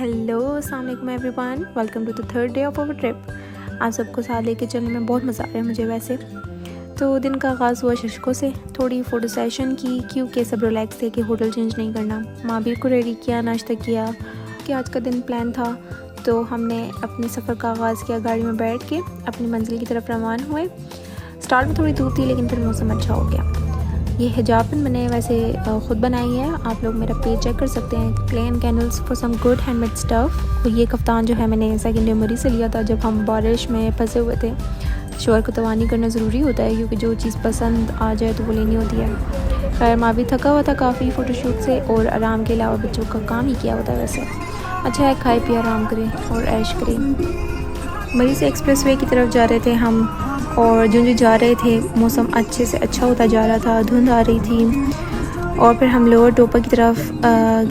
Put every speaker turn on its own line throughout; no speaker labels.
Hello अस्सलाम वालेकुम everyone, welcome to the third day of our trip. आप सबको साथ लेके चलने में बहुत मज़ा आ रहा है मुझे। वैसे तो दिन का आगाज़ हुआ शशकों से, थोड़ी फ़ोटो सेशन की क्योंकि सब रिलैक्स थे कि होटल चेंज नहीं करना। माबिर को रेडी किया, नाश्ता किया कि आज का दिन प्लान था। तो हमने अपने सफ़र का आगाज़ किया, गाड़ी में बैठ के अपनी मंजिल की तरफ रवाना हुए। स्टार्ट में थोड़ी धूप थी लेकिन फिर मौसम अच्छा हो गया। ये हिजाब मैंने वैसे ख़ुद बनाई है, आप लोग मेरा पेज चेक कर सकते हैं। Clay and candles for some good handmade stuff. और ये कफ्तान जो है मैंने सेकेंड मेमोरी से लिया था जब हम बारिश में फंसे हुए थे। शोर को तवानी करना ज़रूरी होता है क्योंकि जो चीज़ पसंद आ जाए तो वो लेनी होती है। खैर माँ भी थका हुआ था काफ़ी फ़ोटोशूट से, और आराम के अलावा बच्चों का काम ही किया होता है। वैसे अच्छा है, खाए पिए आराम करें और ऐश करें। मरी से एक्सप्रेस वे की तरफ जा रहे थे हम, और जो जा रहे थे मौसम अच्छे से अच्छा होता जा रहा था, धुंध आ रही थी। और फिर हम लोअर टोपा की तरफ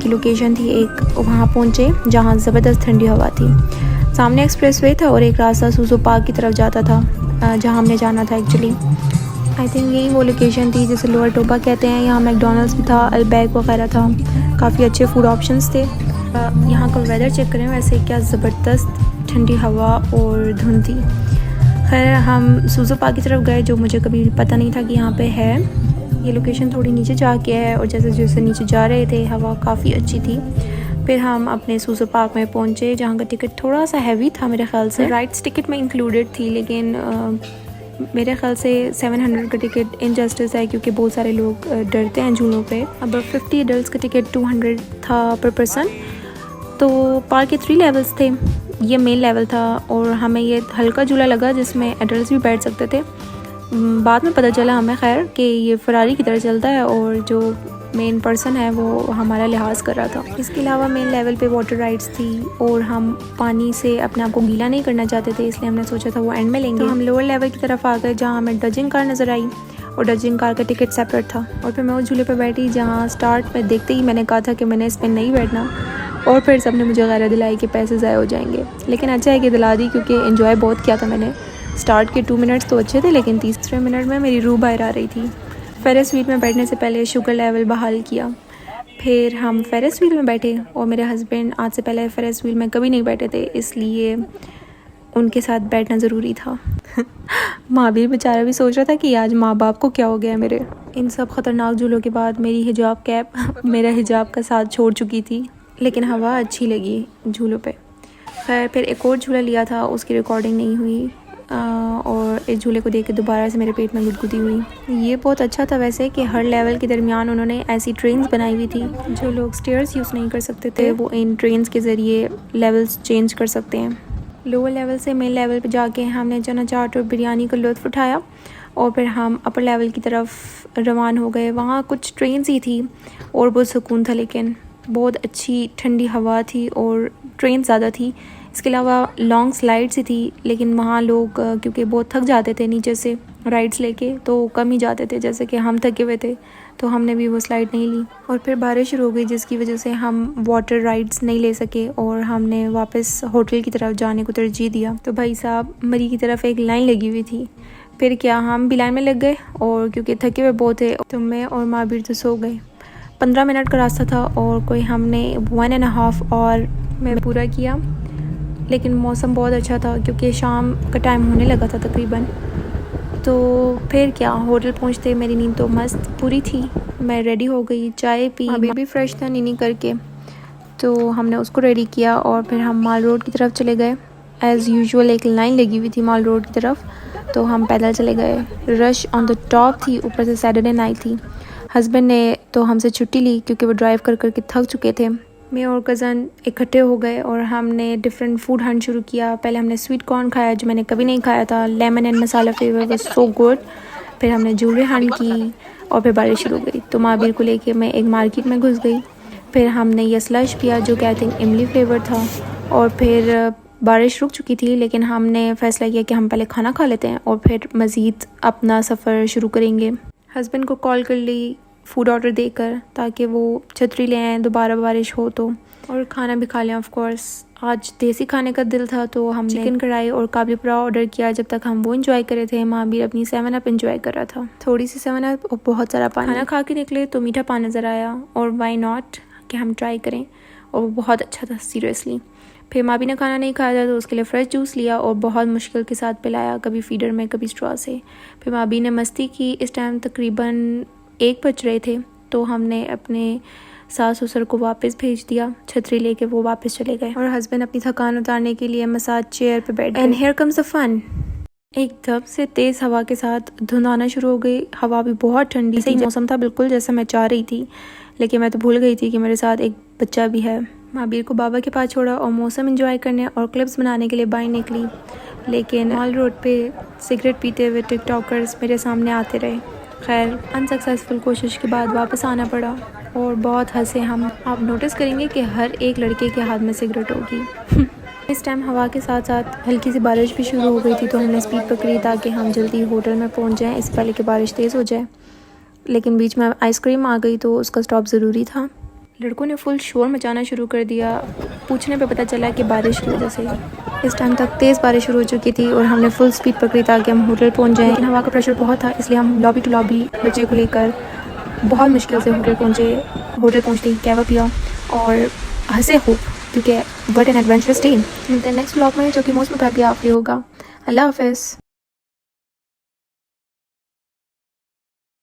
की लोकेशन थी एक, वहाँ पहुँचे जहाँ ज़बरदस्त ठंडी हवा थी। सामने एक्सप्रेस वे था और एक रास्ता सूजो पार्क की तरफ जाता था जहाँ हमने जाना था एक्चुअली। आई थिंक यही वो लोकेशन थी जिसे लोअर टोपा कहते हैं। यहाँ मैकडोनल्ड्स भी था, अलबैग वगैरह था, काफ़ी अच्छे फूड ऑप्शंस थे। यहाँ का वेदर चेक करें, वैसे क्या ज़बरदस्त ठंडी हवा और धुंध थी। खैर हम सूजो पार्क की तरफ गए, जो मुझे कभी पता नहीं था कि यहाँ पे है। ये लोकेशन थोड़ी नीचे जाके है, और जैसे जैसे नीचे जा रहे थे हवा काफ़ी अच्छी थी। फिर हम अपने सूजो पार्क में पहुँचे जहाँ का टिकट थोड़ा सा हैवी था मेरे ख्याल से। राइड्स टिकट में इंक्लूडेड थी, लेकिन मेरे ख्याल से 700 का टिकट इनजस्टिस है क्योंकि बहुत सारे लोग डरते हैं झूलों पे। अब 50 एडल्ट का टिकट 200 था पर पर्सन। तो पार्क के 3 लेवल्स थे, ये मेन लेवल था, और हमें ये हल्का झूला लगा जिसमें एडल्ट्स भी बैठ सकते थे। बाद में पता चला हमें खैर कि ये फरारी की तरह चलता है और जो मेन पर्सन है वो हमारा लिहाज कर रहा था। इसके अलावा मेन लेवल पे वाटर राइड्स थी, और हम पानी से अपने आप को गीला नहीं करना चाहते थे, इसलिए हमने सोचा था वो एंड में लेंगे। तो हम लोअर लेवल की तरफ आ गए जहाँ हमें डजिंग कार नज़र आई, और डजिंग कार का टिकट सेपरेट था। और फिर मैं उस झूले पर बैठी जहाँ स्टार्ट में देखते ही मैंने कहा था कि मैंने इस पर नहीं बैठना, और फिर सबने मुझे गैरत दिलाई कि पैसे ज़ाया हो जाएंगे। लेकिन अच्छा है कि दिला दी क्योंकि एंजॉय बहुत किया था मैंने। स्टार्ट के 2 मिनट्स तो अच्छे थे, लेकिन तीसरे मिनट में मेरी रूह बाहर आ रही थी। फेरिस व्हील में बैठने से पहले शुगर लेवल बहाल किया। फिर हम फेरिस व्हील में बैठे, और मेरे हस्बैंड आज से पहले फेरिस व्हील में कभी नहीं बैठे थे, इसलिए उनके साथ बैठना ज़रूरी था। माँ भी बेचारा भी सोच रहा था कि आज माँ बाप को क्या हो गया मेरे। इन सब ख़तरनाक झूलों के बाद मेरी हिजाब कैप मेरा हिजाब का साथ छोड़ चुकी थी, लेकिन हवा अच्छी लगी झूलों पे। खैर फिर एक और झूला लिया था, उसकी रिकॉर्डिंग नहीं हुई, और इस झूले को देख के दोबारा से मेरे पेट में गुदगुदी हुई। ये बहुत अच्छा था वैसे कि हर लेवल के दरमियान उन्होंने ऐसी ट्रेन्स बनाई हुई थी। जो लोग स्टेयर्स यूज़ नहीं कर सकते थे वो इन ट्रेन्स के ज़रिए लेवल्स चेंज कर सकते हैं। लोअर लेवल से मेन लेवल पे जाके हमने चना चाट और बिरयानी का लुत्फ़ उठाया, और फिर हम अपर लेवल की तरफ रवान हो गए। वहाँ कुछ ट्रेन्स ही थी और बहुत सुकून था, लेकिन बहुत अच्छी ठंडी हवा थी और ट्रेन ज़्यादा थी। इसके अलावा लॉन्ग स्लाइड्स ही थी, लेकिन वहाँ लोग क्योंकि बहुत थक जाते थे नीचे से राइड्स लेके, तो कम ही जाते थे। जैसे कि हम थके हुए थे तो हमने भी वो स्लाइड नहीं ली, और फिर बारिश शुरू हो गई जिसकी वजह से हम वाटर राइड्स नहीं ले सके, और हमने वापस होटल की तरफ जाने को तरजीह दिया। तो भाई साहब मरी की तरफ एक लाइन लगी हुई थी, फिर क्या हम भी लाइन में लग गए, और क्योंकि थके हुए बहुत थे तो मैं और माबिर तो सो गए। 15 मिनट का रास्ता था और कोई हमने 1.5 आवर में पूरा किया, लेकिन मौसम बहुत अच्छा था क्योंकि शाम का टाइम होने लगा था तकरीबन। तो फिर क्या होटल पहुंचते मेरी नींद तो मस्त पूरी थी। मैं रेडी हो गई, चाय पी, अभी भी फ्रेश था नीनी करके, तो हमने उसको रेडी किया, और फिर हम माल रोड की तरफ चले गए। एज़ यूजुअल एक लाइन लगी हुई थी माल रोड की तरफ, तो हम पैदल चले गए। रश ऑन द टॉप थी, ऊपर से सैटरडे नाइट थी। हस्बैंड ने तो हमसे छुट्टी ली क्योंकि वो ड्राइव कर करके थक चुके थे। मैं और कज़न इकट्ठे हो गए और हमने डिफरेंट फूड हंट शुरू किया। पहले हमने स्वीट कॉर्न खाया जो मैंने कभी नहीं खाया था, lemon and masala flavour was so good. फिर हमने जूलरी हंट की, और फिर बारिश शुरू हो गई तो माबिर को लेके मैं एक मार्केट में घुस गई। फिर हमने ये स्लश पिया जो कि आई थिंक इमली फ्लेवर था, और फिर बारिश रुक चुकी थी, लेकिन हमने फ़ैसला किया कि हम पहले खाना खा लेते हैं और फिर मज़ीद अपना सफ़र शुरू करेंगे। हस्बैंड को कॉल कर ली फ़ूड ऑर्डर देकर, ताकि वो छतरी ले आएँ दोबारा बारिश हो तो, और खाना भी खा लें ऑफ कोर्स। आज देसी खाने का दिल था तो हमने चिकन कढ़ाई और काबली पुलाव ऑर्डर किया। जब तक हम वो एंजॉय कर रहे थे माँ भी अपनी 7 अप एंजॉय कर रहा था, थोड़ी सी 7 अप और बहुत सारा पानी। खाना खा के निकले तो मीठा पानी नज़र आया, और वाई नॉट कि हम ट्राई करें, और वो बहुत अच्छा था सीरियसली। फिर माबी ने खाना नहीं खाया था तो उसके लिए फ्रेश जूस लिया और बहुत मुश्किल के साथ पिलाया, कभी फीडर में कभी स्ट्रॉ से। फिर माबी ने मस्ती की। इस टाइम तकरीबन 1 बज रहे थे तो हमने अपने सास ससुर को वापस भेज दिया, छतरी लेके वो वापस चले गए और हस्बैंड अपनी थकान उतारने के लिए मसाज चेयर पे बैठ गए। And here comes the fun. एकदम से तेज़ हवा के साथ धुंध आना शुरू हो गई। हवा भी बहुत ठंडी थी, मौसम था बिल्कुल जैसा मैं चाह रही थी, लेकिन मैं तो भूल गई थी कि मेरे साथ एक बच्चा भी है। महाबीर को बाबा के पास छोड़ा और मौसम एंजॉय करने और क्लिप्स बनाने के लिए बाहर निकली, लेकिन मॉल रोड पे सिगरेट पीते हुए टिकटॉकर्स मेरे सामने आते रहे। खैर अनसक्सेसफुल कोशिश के बाद वापस आना पड़ा और बहुत हंसे हम। आप नोटिस करेंगे कि हर एक लड़के के हाथ में सिगरेट होगी। इस टाइम हवा के साथ साथ हल्की सी बारिश भी शुरू हो गई थी, तो हमने स्पीड पकड़ी ताकि हम जल्दी होटल में पहुंच जाएं इससे पहले कि बारिश तेज़ हो जाए। लेकिन बीच में आइसक्रीम आ गई तो उसका स्टॉप ज़रूरी था। लड़कों ने फुल शोर मचाना शुरू कर दिया। पूछने पे पता चला कि बारिश की वजह से। इस टाइम तक तेज़ बारिश शुरू हो चुकी थी और हमने फुल स्पीड पकड़ी ताकि हम होटल पहुंच जाएं। लेकिन हवा का प्रेशर बहुत था, इसलिए हम लॉबी टू लॉबी बच्चे को लेकर बहुत मुश्किल से होटल पहुँचे। होटल पहुँचते ही कहवा पिया और हंसे खूब, क्योंकि व्हाट एन एडवेंचरस डे। मिलते हैं नेक्स्ट व्लॉग में, जो कि मोस्ट प्रोबेबली आपके होगा। अल्लाह हाफ़िज़।